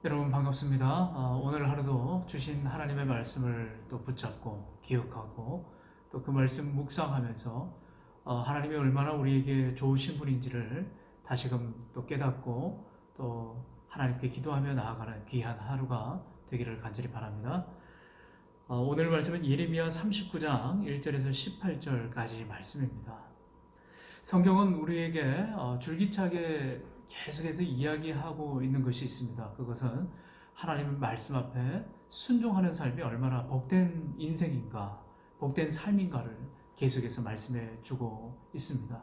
여러분 반갑습니다. 오늘 하루도 주신 하나님의 말씀을 또 붙잡고 기억하고 또 그 말씀 묵상하면서 하나님이 얼마나 우리에게 좋으신 분인지를 다시금 또 깨닫고 또 하나님께 기도하며 나아가는 귀한 하루가 되기를 간절히 바랍니다. 오늘 말씀은 예레미야 39장 1절에서 18절까지 말씀입니다. 성경은 우리에게 줄기차게 계속해서 이야기하고 있는 것이 있습니다. 그것은 하나님의 말씀 앞에 순종하는 삶이 얼마나 복된 인생인가, 복된 삶인가를 계속해서 말씀해 주고 있습니다.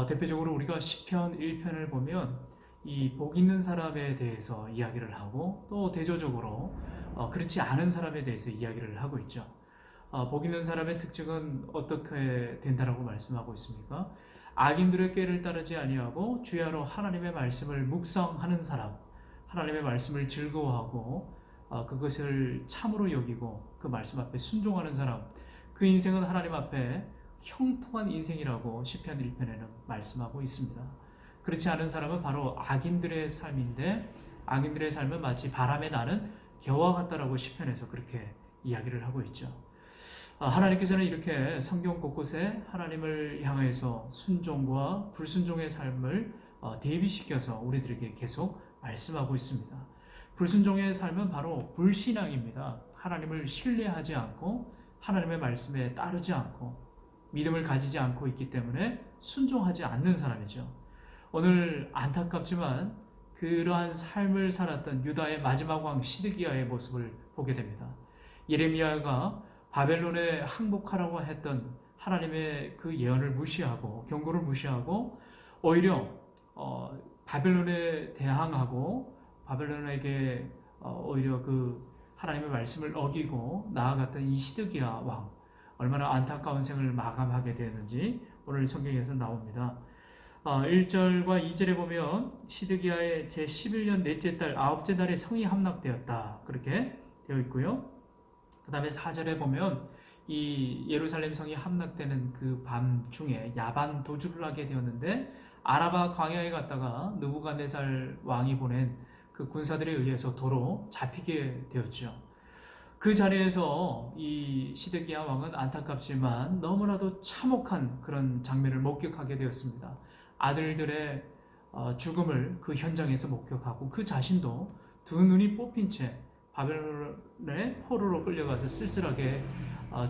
대표적으로 우리가 시편 1편을 보면 이 복 있는 사람에 대해서 이야기를 하고 또 대조적으로 그렇지 않은 사람에 대해서 이야기를 하고 있죠. 복 있는 사람의 특징은 어떻게 된다라고 말씀하고 있습니까? 악인들의 꾀를 따르지 아니하고 주야로 하나님의 말씀을 묵상하는 사람, 하나님의 말씀을 즐거워하고 그것을 참으로 여기고 그 말씀 앞에 순종하는 사람, 그 인생은 하나님 앞에 형통한 인생이라고 시편 1편에는 말씀하고 있습니다. 그렇지 않은 사람은 바로 악인들의 삶인데, 악인들의 삶은 마치 바람에 나는 겨와 같다라고 시편에서 그렇게 이야기를 하고 있죠. 하나님께서는 이렇게 성경 곳곳에 하나님을 향해서 순종과 불순종의 삶을 대비시켜서 우리들에게 계속 말씀하고 있습니다. 불순종의 삶은 바로 불신앙입니다. 하나님을 신뢰하지 않고 하나님의 말씀에 따르지 않고 믿음을 가지지 않고 있기 때문에 순종하지 않는 사람이죠. 오늘 안타깝지만 그러한 삶을 살았던 유다의 마지막 왕 시드기야의 모습을 보게 됩니다. 예레미야가 바벨론에 항복하라고 했던 하나님의 그 예언을 무시하고 경고를 무시하고 오히려 바벨론에 대항하고 바벨론에게 오히려 그 하나님의 말씀을 어기고 나아갔던 이 시드기야 왕, 얼마나 안타까운 생을 마감하게 되었는지 오늘 성경에서 나옵니다. 1절과 2절에 보면 시드기야의 제11년 넷째 달 아홉째 달에 성이 함락되었다, 그렇게 되어 있고요. 그 다음에 4절에 보면 이 예루살렘 성이 함락되는 그 밤중에 야반 도주를 하게 되었는데 아라바 광야에 갔다가 느부갓네살 왕이 보낸 그 군사들에 의해서 도로 잡히게 되었죠. 그 자리에서 이 시드기야 왕은 안타깝지만 너무나도 참혹한 그런 장면을 목격하게 되었습니다. 아들들의 죽음을 그 현장에서 목격하고 그 자신도 두 눈이 뽑힌 채 바벨론의 포로로 끌려가서 쓸쓸하게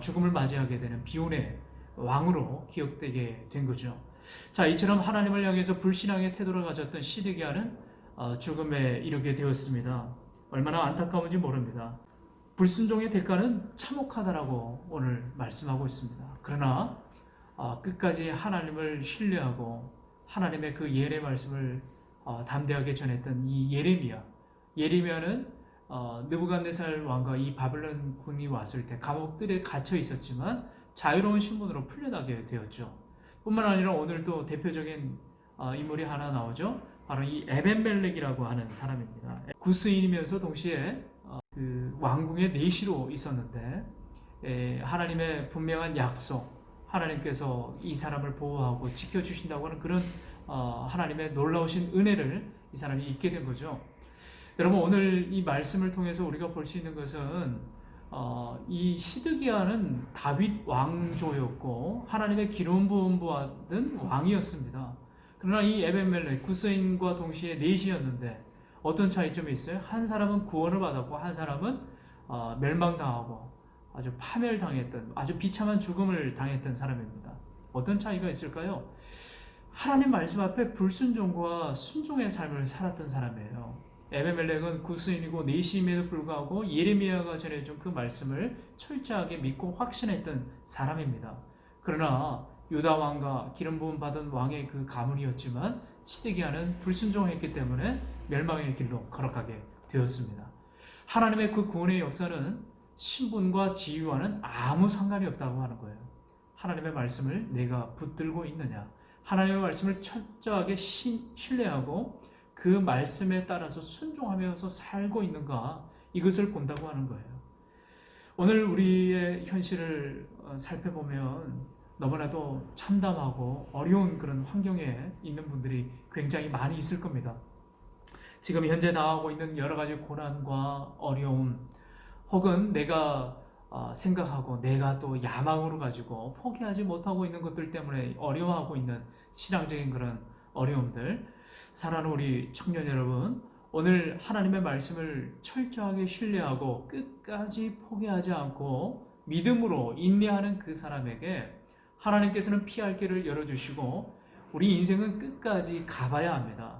죽음을 맞이하게 되는 비운의 왕으로 기억되게 된 거죠. 자, 이처럼 하나님을 향해서 불신앙의 태도를 가졌던 시드기야는 죽음에 이르게 되었습니다. 얼마나 안타까운지 모릅니다. 불순종의 대가는 참혹하다라고 오늘 말씀하고 있습니다. 그러나 끝까지 하나님을 신뢰하고 하나님의 그 예언의 말씀을 담대하게 전했던 이 예레미야는 느부갓네살 왕과 이 바벨론 군이 왔을 때 감옥들에 갇혀 있었지만 자유로운 신분으로 풀려나게 되었죠. 뿐만 아니라 오늘 또 대표적인 인물이 하나 나오죠. 바로 이 에벤멜렉이라고 하는 사람입니다. 구스인이면서 동시에 그 왕궁의 내시로 있었는데 하나님의 분명한 약속, 하나님께서 이 사람을 보호하고 지켜주신다고 하는 그런 하나님의 놀라우신 은혜를 이 사람이 잊게 된 거죠. 여러분, 오늘 이 말씀을 통해서 우리가 볼 수 있는 것은 이 시드기야는 다윗 왕조였고 하나님의 기름 부음 받은 왕이었습니다. 그러나 이 에벤멜렉 구스인과 동시에 넷이었는데 어떤 차이점이 있어요? 한 사람은 구원을 받았고 한 사람은 멸망당하고 아주 파멸당했던, 아주 비참한 죽음을 당했던 사람입니다. 어떤 차이가 있을까요? 하나님 말씀 앞에 불순종과 순종의 삶을 살았던 사람이에요. 에베멜렉은 구스인이고 내시임에도 불구하고 예레미야가 전해준 그 말씀을 철저하게 믿고 확신했던 사람입니다. 그러나 유다 왕과 기름 부음 받은 왕의 그 가문이었지만 시드기야는 불순종했기 때문에 멸망의 길로 걸어가게 되었습니다. 하나님의 그 구원의 역사는 신분과 지위와는 아무 상관이 없다고 하는 거예요. 하나님의 말씀을 내가 붙들고 있느냐, 하나님의 말씀을 철저하게 신뢰하고 그 말씀에 따라서 순종하면서 살고 있는가, 이것을 본다고 하는 거예요. 오늘 우리의 현실을 살펴보면 너무나도 참담하고 어려운 그런 환경에 있는 분들이 굉장히 많이 있을 겁니다. 지금 현재 당하고 있는 여러 가지 고난과 어려움, 혹은 내가 생각하고 내가 또 야망으로 가지고 포기하지 못하고 있는 것들 때문에 어려워하고 있는 신앙적인 그런 어려움들, 사랑하는 우리 청년 여러분, 오늘 하나님의 말씀을 철저하게 신뢰하고 끝까지 포기하지 않고 믿음으로 인내하는 그 사람에게 하나님께서는 피할 길을 열어주시고 우리 인생은 끝까지 가봐야 합니다.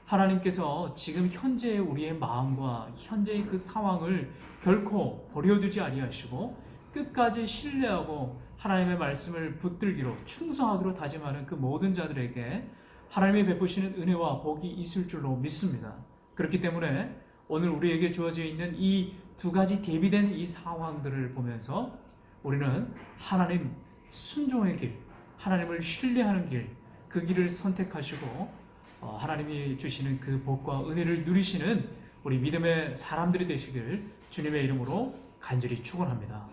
하나님께서 지금 현재의 우리의 마음과 현재의 그 상황을 결코 버려두지 아니하시고 끝까지 신뢰하고 하나님의 말씀을 붙들기로 충성하기로 다짐하는 그 모든 자들에게 하나님이 베푸시는 은혜와 복이 있을 줄로 믿습니다. 그렇기 때문에 오늘 우리에게 주어져 있는 이 두 가지 대비된 이 상황들을 보면서 우리는 하나님 순종의 길, 하나님을 신뢰하는 길, 그 길을 선택하시고 하나님이 주시는 그 복과 은혜를 누리시는 우리 믿음의 사람들이 되시길 주님의 이름으로 간절히 축원합니다.